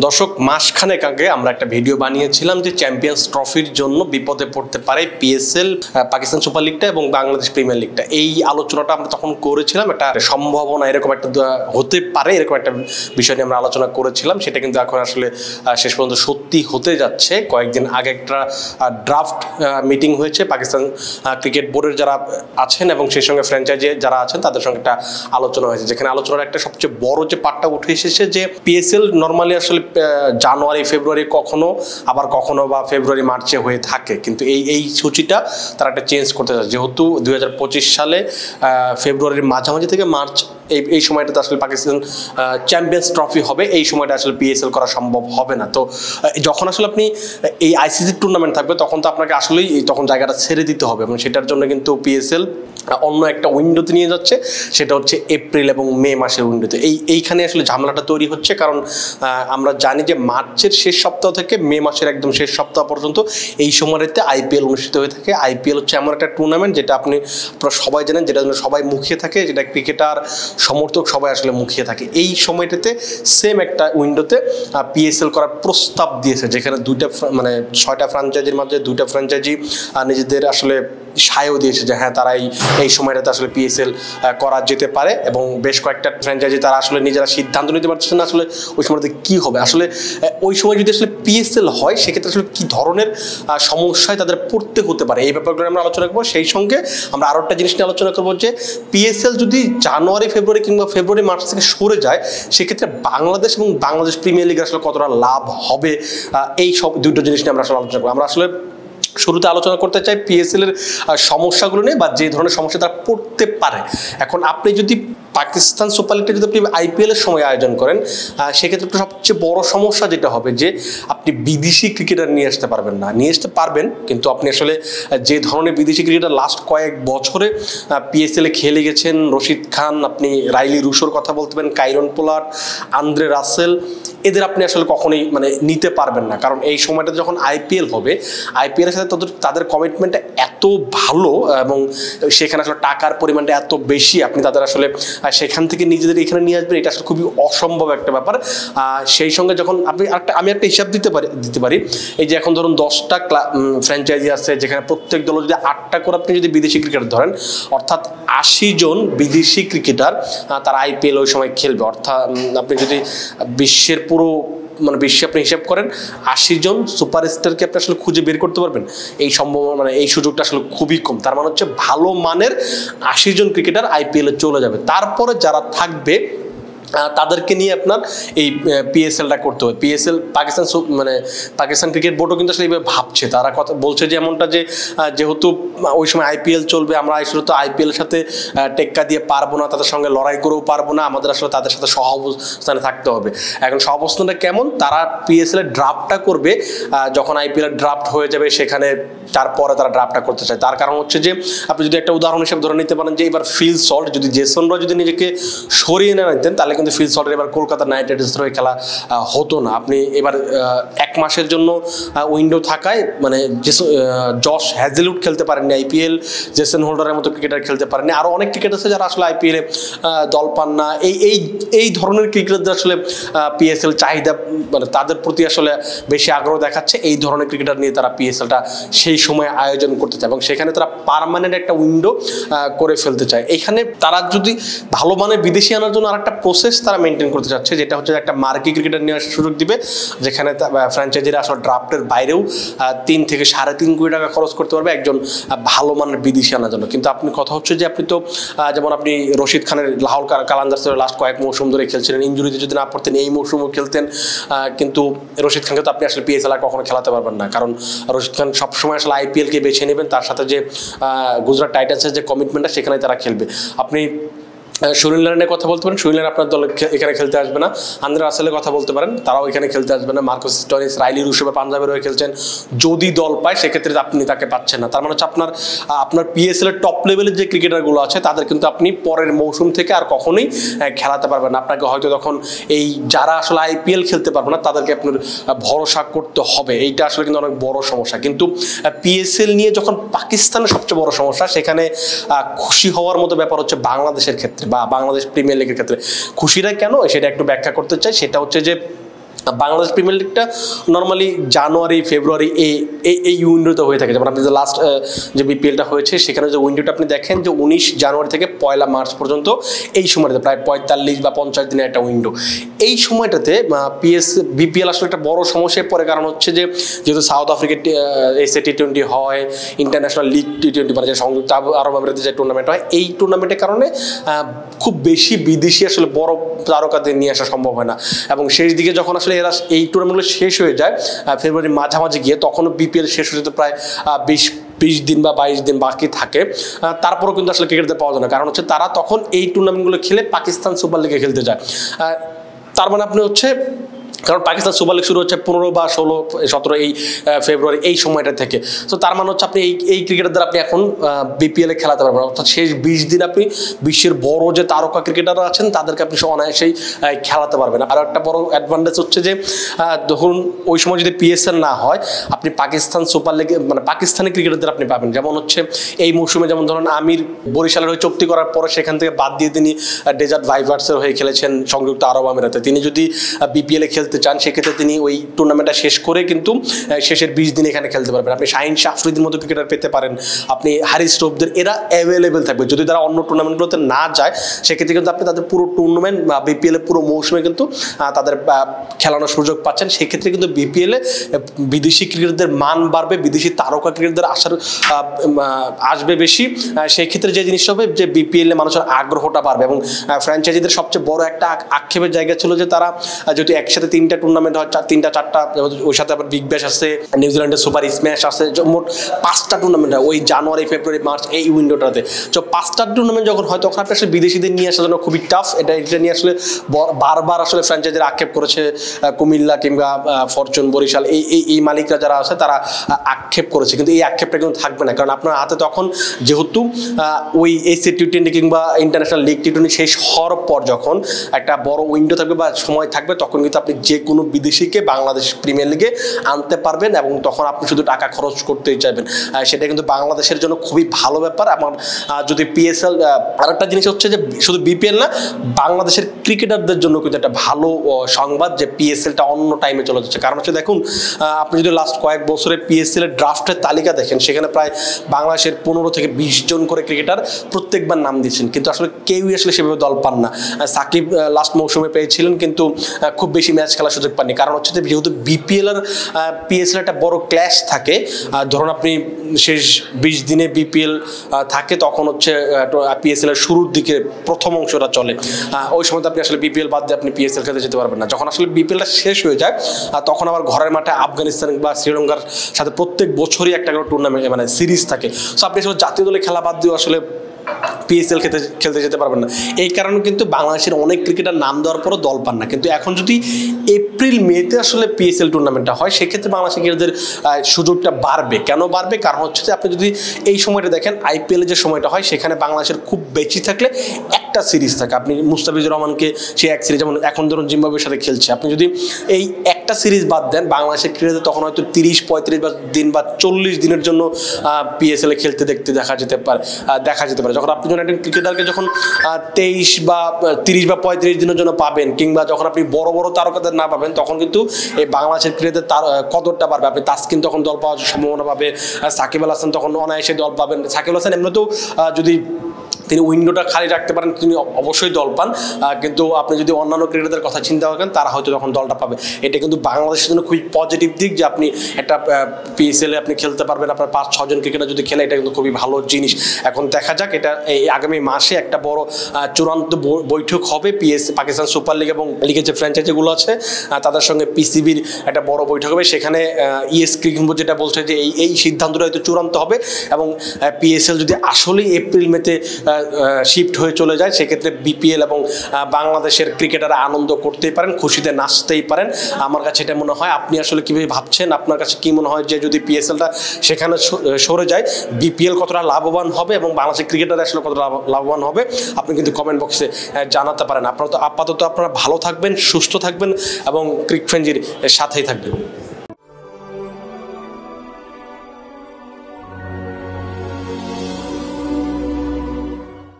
দর্শক মাসখানেক আগে আমরা একটা ভিডিও বানিয়েছিলাম যে চ্যাম্পিয়ন্স ট্রফির জন্য বিপদে পড়তে পারে পিএসএল, পাকিস্তান সুপার লিগটা এবং বাংলাদেশ প্রিমিয়ার লিগটা। এই আলোচনাটা আমরা তখন করেছিলাম, একটা সম্ভাবনা এরকম একটা হতে পারে এরকম একটা বিষয় নিয়ে আমরা আলোচনা করেছিলাম। সেটা কিন্তু এখন আসলে শেষ পর্যন্ত সত্যি হতে যাচ্ছে। কয়েকদিন আগে একটা ড্রাফট মিটিং হয়েছে পাকিস্তান ক্রিকেট বোর্ডের যারা আছেন এবং সেই সঙ্গে ফ্র্যাঞ্চাইজি যারা আছেন তাদের সঙ্গে একটা আলোচনা হয়েছে, যেখানে আলোচনার একটা সবচেয়ে বড় যে পার্টটা উঠে এসেছে যে পিএসএল নর্মালি আসলে জানুয়ারি ফেব্রুয়ারি কখনো আবার কখনো বা ফেব্রুয়ারি মার্চে হয়ে থাকে, কিন্তু এই সূচিটা তারা একটা চেঞ্জ করতে চায়। যেহেতু 2025 সালে ফেব্রুয়ারির মাঝামাঝি থেকে মার্চ এই সময়টাতে আসলে পাকিস্তান চ্যাম্পিয়ন্স ট্রফি হবে, এই সময়টা আসলে পিএসএল করা সম্ভব হবে না। তো যখন আসলে আপনি এই আইসিসি টুর্নামেন্ট থাকবে তখন তো আপনাকে আসলেই তখন জায়গাটা ছেড়ে দিতে হবে এবং সেটার জন্য কিন্তু পিএসএল অন্য একটা উইন্ডোতে নিয়ে যাচ্ছে, সেটা হচ্ছে এপ্রিল এবং মে মাসের উইন্ডোতে। এইখানে আসলে ঝামেলাটা তৈরি হচ্ছে, কারণ আমরা জানি যে মার্চের শেষ সপ্তাহ থেকে মে মাসের একদম শেষ সপ্তাহ পর্যন্ত এই সময়টাতে আইপিএল অনুষ্ঠিত হয়ে থাকে। আইপিএল হচ্ছে এমন একটা টুর্নামেন্ট যেটা আপনারা সবাই জানেন, যেটা জন্য সবাই মুখিয়ে থাকে, যেটা ক্রিকেটার সমর্থক সবাই আসলে মুখিয়ে থাকে। এই সময়টাতে সেম একটা উইন্ডোতে পিএসএল করার প্রস্তাব দিয়েছে, যেখানে 6টা ফ্র্যাঞ্চাইজির মাঝে 2টা ফ্র্যাঞ্চাইজি নিজেদের আসলে সায়ও দিয়েছে যে হ্যাঁ তারা এই সময়টাতে আসলে পিএসএল করা যেতে পারে, এবং বেশ কয়েকটা ফ্র্যাঞ্চাইজি তারা আসলে নিজেরা সিদ্ধান্ত নিতে পারছে না আসলে ওই সময়টাতে কী হবে। আসলে ওই সময় যদি আসলে পিএসএল হয় সেক্ষেত্রে আসলে কী ধরনের সমস্যায় তাদের পড়তে হতে পারে, এই ব্যাপারগুলো আমরা আলোচনা করবো। সেই সঙ্গে আমরা আরও একটা জিনিস নিয়ে আলোচনা করবো যে পিএসএল যদি জানুয়ারি ফেব্রুয়ারি কিংবা ফেব্রুয়ারি মার্চ থেকে সরে যায় সেক্ষেত্রে বাংলাদেশ এবং বাংলাদেশ প্রিমিয়ার লিগের আসলে কতটা লাভ হবে, এই সব দুটো জিনিস নিয়ে আমরা আসলে আলোচনা করবো। আমরা আসলে শুরুতে আলোচনা করতে চাই পিএসএল এর সমস্যাগুলো নিয়ে, বা যে ধরনের সমস্যা তারা পড়তে পারে। এখন আপনি যদি পাকিস্তান সুপার লিগটা যদি আপনি আইপিএল এর সময় আয়োজন করেন সেক্ষেত্রে সবচেয়ে বড় সমস্যা যেটা হবে যে আপনি বিদেশি ক্রিকেটার নিয়ে আসতে পারবেন না। নিয়ে আসতে পারবেন কিন্তু আপনি আসলে যে ধরনের বিদেশি ক্রিকেটার লাস্ট কয়েক বছরে পিএসএল এ খেলে গেছেন, রশিদ খান, আপনি রাইলি রুশোর কথা বলতে পারেন, কাইরন পোলার্ড, আন্দ্রে রাসেল, এদের আপনি আসলে কখনোই নিতে পারবেন না। কারণ এই সময়টা যখন আইপিএল হবে, আইপিএলের সাথে তাদের কমিটমেন্টটা এত ভালো এবং সেখানে আসলে টাকার পরিমাণটা এত বেশি, আপনি তাদের আসলে সেখান থেকে নিজেদের এখানে নিয়ে আসবেন এটা আসলে খুবই অসম্ভব একটা ব্যাপার। সেই সঙ্গে যখন আমি একটা হিসাব দিতে পারি, এই যে এখন ধরুন 10টা ফ্র্যাঞ্চাইজি আছে, যেখানে প্রত্যেক দল যদি 8টা করে আপনি যদি বিদেশি ক্রিকেটার ধরেন, অর্থাৎ 80 জন বিদেশি ক্রিকেটার তারা আইপিএল ওই সময় খেলবে। অর্থাৎ আপনি যদি বিশ্বের পুরো বিশ্বে আপনি হিসাব করেন 80 জন সুপারস্টারকে আপনি আসলে খুঁজে বের করতে পারবেন, এই সম্ভাবনা এই সুযোগটা আসলে খুবই কম। তার মানে হচ্ছে ভালো মানের 80 জন ক্রিকেটার আইপিএলে চলে যাবে, তারপরে যারা থাকবে তাদেরকে নিয়ে আপনার এই পিএসএলটা করতে হবে। পিএসএল পাকিস্তান ক্রিকেট বোর্ডও কিন্তু আসলে এইভাবে ভাবছে, তারা কথা বলছে যে এমনটা যে যেহেতু ওই সময় আইপিএল চলবে, আমরা আসলে তো আইপিএলের সাথে টেক্কা দিয়ে পারবো না, তাদের সঙ্গে লড়াই করেও পারবো না, আমাদের আসলে তাদের সাথে সহ অবস্থানে থাকতে হবে। এখন সহ অবস্থানটা কেমন, তারা পিএসএল এর ড্রাফটটা করবে যখন আইপিএল এর ড্রাফট হয়ে যাবে, সেখানে তারপরে তারা ড্রাফটটা করতে চায়। তার কারণ হচ্ছে যে আপনি যদি একটা উদাহরণ হিসেবে ধরে নিতে পারেন যে এবার ফিল সল্ট, যদি জেসন র যদি নিজেকে সরিয়ে না নিতেন তাহলে কিন্তু ফিল সল্টের এবার কলকাতা নাইট রাইডার্সের হয়ে খেলা হতো না। আপনি এবার 1 মাসের জন্য উইন্ডো থাকায় জশ হ্যাজেলউড খেলতে পারেননি আইপিএল, জেসন হোল্ডারের মতো ক্রিকেটার খেলতে পারেননি, আরও অনেক ক্রিকেট আছে যারা আসলে আইপিএলে দল পান না। এই ধরনের ক্রিকেটারদের আসলে পিএসএল চাহিদা তাদের প্রতি আসলে বেশি আগ্রহ দেখাচ্ছে, এই ধরনের ক্রিকেটার নিয়ে তারা পিএসএলটা সেই সময় আয়োজন করতে চায় এবং সেখানে তারা পার্মানেন্ট একটা উইন্ডো করে ফেলতে চায়। এখানে তারা যদি ভালো মানের বিদেশি আনার জন্য আরেকটা প্রসেস তারা মেনটেন করতে চাচ্ছে, যেটা হচ্ছে একটা মার্কি ক্রিকেটার নিয়ে আসার সুযোগ দিবে, যেখানে ফ্র্যাঞ্চাইজিরা আসলে ড্রাফটের বাইরেও 3 থেকে 3.5 কোটি টাকা খরচ করতে পারবে একজন ভালো মানের বিদেশি আনার জন্য। কিন্তু আপনি কথা হচ্ছে যে আপনি তো যেমন আপনি রশিদ খানের লাহোর কালান্দার্সের লাস্ট কয়েক মৌসুম ধরে খেলছিলেন, ইঞ্জুরিতে যদি না পড়তেন এই মৌসুমও খেলতেন, কিন্তু রশিদ খানকে তো আপনি আসলে পিএসএল আর কখনো খেলাতে পারবেন না, কারণ রশিদ খান সবসময় আসলে আইপিএলকে বেছে নেবেন, তার সাথে যে গুজরাট টাইটান্সের যে কমিটমেন্টটা সেখানে তারা খেলবে। আপনি সুনীল নারায়ণের কথা বলতে পারেন, সুনীল নারায়ণ আপনার দল এখানে খেলতে আসবে না। আন্দ্রে রাসেলের কথা বলতে পারেন, তারাও এখানে খেলতে আসবে না। মার্কাস স্টোইনিস, রাইলি রুশো পাঞ্জাবের হয়ে খেলছেন, যদি দল পায় সেক্ষেত্রে আপনি তাকে পাচ্ছেন না। তার মানে হচ্ছে আপনার পিএসএল এর টপ লেভেলের যে ক্রিকেটারগুলো আছে তাদের কিন্তু আপনি পরের মৌসুম থেকে আর কখনোই খেলাতে পারবেন না। আপনাকে হয়তো তখন এই যারা আসলে আইপিএল খেলতে পারবে না তাদেরকে আপনার ভরসা করতে হবে, এইটা আসলে কিন্তু অনেক বড় সমস্যা। কিন্তু পিএসএল নিয়ে যখন পাকিস্তানের সবচেয়ে বড় সমস্যা, সেখানে খুশি হওয়ার মতো ব্যাপার হচ্ছে বাংলাদেশের ক্ষেত্রে বা বাংলাদেশ প্রিমিয়ার লিগের ক্ষেত্রে। খুশিরা কেন সেটা একটু ব্যাখ্যা করতে চাই। সেটা হচ্ছে যে বাংলাদেশ প্রিমিয়ার লিগটা নর্মালি জানুয়ারি ফেব্রুয়ারি এই উইন্ডোতে হয়ে থাকে। যেমন আপনি যে লাস্ট যে বিপিএলটা হয়েছে সেখানে যে উইন্ডোটা আপনি দেখেন যে 19 জানুয়ারি থেকে 1 মার্চ পর্যন্ত, এই সময়টাতে প্রায় 45 বা 50 দিনের একটা উইন্ডো। এই সময়টাতে বিপিএল আসলে একটা বড় সমস্যায় পড়ে, কারণ হচ্ছে যে যেহেতু সাউথ আফ্রিকার এসএ টি20 হয়, ইন্টারন্যাশনাল লিগ টি20 মানে যে সংযুক্ত আরব আমিরাতে যে টুর্নামেন্ট হয়, এই টুর্নামেন্টের কারণে খুব বেশি বিদেশি আসলে বড় তারকাদের নিয়ে আসা সম্ভব হয় না। এবং শেষ দিকে যখন আসলে এরা এই টুর্নামেন্টগুলো শেষ হয়ে যায় ফেব্রুয়ারির মাঝামাঝি গিয়ে, তখনও বিপিএল শেষ হয়ে যেতে প্রায় 20 দিন বা 22 দিন বাকি থাকে। তারপরেও কিন্তু আসলে ক্রিকেটদের পাওয়া যায় না, কারণ হচ্ছে তারা তখন এই টুর্নামেন্টগুলো খেলে পাকিস্তান সুপার লিগে খেলতে যায়। তার মানে আপনি হচ্ছে, কারণ পাকিস্তান সুপার লিগ শুরু হচ্ছে 15 বা 16 17 এই ফেব্রুয়ারি এই সময়টা থেকে। তো তার মানে হচ্ছে আপনি এই ক্রিকেটারদের আপনি এখন বিপিএলে খেলাতে পারবেন, অর্থাৎ শেষ 20 দিন আপনি বিশ্বের বড় যে তারকা ক্রিকেটাররা আছেন তাদেরকে আপনি অনায়াসেই খেলাতে পারবেন। আর একটা বড় অ্যাডভান্টেজ হচ্ছে যে ধরুন ওই সময় যদি পিএসএল না হয়, আপনি পাকিস্তান সুপার লিগে মানে পাকিস্তানি ক্রিকেটারদের আপনি পাবেন। যেমন হচ্ছে এই মৌসুমে যেমন ধরুন আমির বরিশালের হয়ে চুক্তি করার পরে সেখান থেকে বাদ দিয়ে তিনি ডেজার্ট ভাইভার্সের হয়ে খেলেছেন সংযুক্ত আরব আমিরাতে। তিনি যদি বিপিএলে খেলতে চান সেক্ষেত্রে তিনি ওই টুর্নামেন্টটা শেষ করে কিন্তু শেষের 20 দিন এখানে খেলতে পারবেন। আপনি শাহিন আফ্রিদির মতো ক্রিকেটার পেতে পারেন, আপনি হারিস রফদের, এরা অ্যাভেলেবেল থাকবে। যদি তারা অন্য টুর্নামেন্টগুলোতে না যায় সেক্ষেত্রে কিন্তু আপনি তাদের পুরো টুর্নামেন্ট বা বিপিএলের পুরো মৌসুমে কিন্তু তাদের খেলানোর সুযোগ পাচ্ছেন। সেক্ষেত্রে কিন্তু বিপিএলে বিদেশি ক্রিকেটারদের মান বাড়বে, বিদেশি তারকা ক্রিকেটারদের আসবে বেশি। সেই ক্ষেত্রে যে জিনিসটা হবে যে বিপিএলে মানুষের আগ্রহটা বাড়বে। এবং ফ্র্যাঞ্চাইজিদের সবচেয়ে বড় একটা আক্ষেপের জায়গা ছিল যে তারা যেহেতু একসাথে 3টা টুর্নামেন্ট হয়, 3টা 4টা, ওই সাথে আবার বিগ ব্যাশ আছে, নিউজিল্যান্ডের সুপার স্ম্যাশ আছে, মোট 5টা টুর্নামেন্ট হয় ওই জানুয়ারি ফেব্রুয়ারি মার্চ এই উইন্ডোটাতে। তো 5টা টুর্নামেন্ট যখন হয় তখন আপনি আসলে বিদেশিদের নিয়ে আসার জন্য খুবই টাফ। এটা নিয়ে আসলে বারবার আসলে ফ্র্যাঞ্চাইজিরা আক্ষেপ করেছে, কুমিল্লা কিংবা ফরচুন বরিশাল এই মালিকরা যারা আছে তারা আক্ষেপ করেছে, কিন্তু এই আক্ষেপটা কিন্তু থাকবে না। কারণ আপনার হাতে তখন যেহেতু ওই এসএ টি20 কিংবা ইন্টারন্যাশনাল লিগ টি20 শেষ হওয়ার পর যখন একটা বড় উইন্ডো থাকবে বা সময় থাকবে, তখন কিন্তু আপনি যে কোনো বিদেশিকে বাংলাদেশ প্রিমিয়ার লিগে আনতে পারবেন এবং তখন আপনি শুধু টাকা খরচ করতেই চাইবেন। সেটা কিন্তু বাংলাদেশের জন্য খুবই ভালো ব্যাপার। আমার যদি পিএসএল, আরেকটা জিনিস হচ্ছে যে শুধু বিপিএল না, বাংলাদেশের ক্রিকেটারদের জন্য কিন্তু একটা ভালো সংবাদ যে পিএসএলটা অন্য টাইমে চলে যাচ্ছে। কারণ হচ্ছে দেখুন, আপনি যদি লাস্ট কয়েক বছরে পিএসএল এর ড্রাফটের তালিকা দেখেন, সেখানে প্রায় বাংলাদেশের 15 থেকে 20 জন করে ক্রিকেটার প্রত্যেকবার নাম দিচ্ছেন, কিন্তু আসলে কেউই আসলে সেভাবে দল পান না। সাকিব লাস্ট মৌসুমে পেয়েছিলেন কিন্তু খুব বেশি ম্যাচ খেলার সুযোগ পাননি। কারণ হচ্ছে যে যেহেতু বিপিএল আর পিএসএল একটা বড় ক্ল্যাশ থাকে, ধরুন আপনি শেষ 20 দিনে বিপিএল থাকে, তখন হচ্ছে পিএসএল এর শুরুর দিকে প্রথম অংশটা চলে, ওই সময় আপনি আসলে বিপিএল বাদ দিয়ে আপনি পিএসএল খেলতে যেতে পারবেন না। যখন আসলে বিপিএলটা শেষ হয়ে যায় তখন আবার ঘরের মাঠে আফগানিস্তান বা শ্রীলঙ্কার সাথে প্রত্যেক বছরই একটা করে টুর্নামেন্ট মানে সিরিজ থাকে। সো আপনি আসলে জাতীয় দলে খেলা বাদ দিয়ে আসলে পিএসএল খেলতে যেতে পারবেন না। এই কারণে কিন্তু বাংলাদেশের অনেক ক্রিকেটার নাম দেওয়ার পরও দল পান না। কিন্তু এখন যদি এপ্রিল মেতে আসলে পিএসএল টুর্নামেন্টটা হয়, সেক্ষেত্রে বাংলাদেশের ক্রিকেটারদের সুযোগটা বাড়বে। কেন বাড়বে? কারণ হচ্ছে যে আপনি যদি এই সময়টা দেখেন, আইপিএল যে সময়টা হয় সেখানে বাংলাদেশের খুব বেশি থাকলে একটা সিরিজ থাকে। আপনি মুস্তাফিজুর রহমানকে সে এক সিরিজ, যেমন এখন ধরুন জিম্বাবুয়ের সাথে খেলছে, আপনি যদি এই একটা সিরিজ বাদ দেন, বাংলাদেশের ক্রিকেটারদের তখন হয়তো 30-35 দিন বা 40 দিনের জন্য পিএসএল খেলতে দেখা যেতে পারে। যখন আপনি যখন একজন ক্রিকেটারকে যখন 23 বা 30 বা 35 দিনের জন্য পাবেন, কিংবা যখন আপনি বড় বড় তারকাদের না পাবেন, তখন কিন্তু এই বাংলাদেশের ক্রিকেটার তার কদরটা পারবে। আপনি তাসকিন তখন দল পাওয়ার সম্ভাবনা পাবে, সাকিব আল হাসান তখন অনায়াসে দল পাবেন। সাকিব আল হাসান এমনিতেও যদি তিনি উইন্ডোটা খালি রাখতে পারেন তিনি অবশ্যই দল পান, কিন্তু আপনি যদি অন্যান্য ক্রিকেটারদের কথা চিন্তা করেন তারা হয়তো তখন দলটা পাবে। এটা কিন্তু বাংলাদেশের জন্য খুবই পজিটিভ দিক যে আপনি একটা পিএসএলে আপনি খেলতে পারবেন, আপনার 5-6 জন ক্রিকেটার যদি খেলে, এটা কিন্তু খুবই ভালো জিনিস। এখন দেখা যাক, এটা এই আগামী মাসে একটা বড় চূড়ান্ত বৈঠক হবে পাকিস্তান সুপার লিগ এবং লিগের যে ফ্র্যাঞ্চাইজিগুলো আছে তাদের সঙ্গে পিসিবির একটা বড় বৈঠক হবে। সেখানে ইএস ক্রিকেট বোর্ড যেটা বলছে যে এই সিদ্ধান্তটা হয়তো চূড়ান্ত হবে এবং পিএসএল যদি আসলেই এপ্রিল মেতে শিফট হয়ে চলে যায়, সেক্ষেত্রে বিপিএল এবং বাংলাদেশের ক্রিকেটাররা আনন্দ করতেই পারেন, খুশিতে নাচতেই পারেন। আমার কাছে এটা মনে হয়। আপনি আসলে কীভাবে ভাবছেন? আপনার কাছে কী মনে হয় যে যদি পিএসএলটা সেখানে সরে যায়, বিপিএল কতটা লাভবান হবে এবং বাংলাদেশের ক্রিকেটাররা আসলে কতটা লাভবান হবে? আপনি কিন্তু কমেন্ট বক্সে জানাতে পারেন। আপনারা তো আপাতত আপনারা ভালো থাকবেন, সুস্থ থাকবেন এবং ক্রিক ফ্রেঞ্জির সাথেই থাকবেন।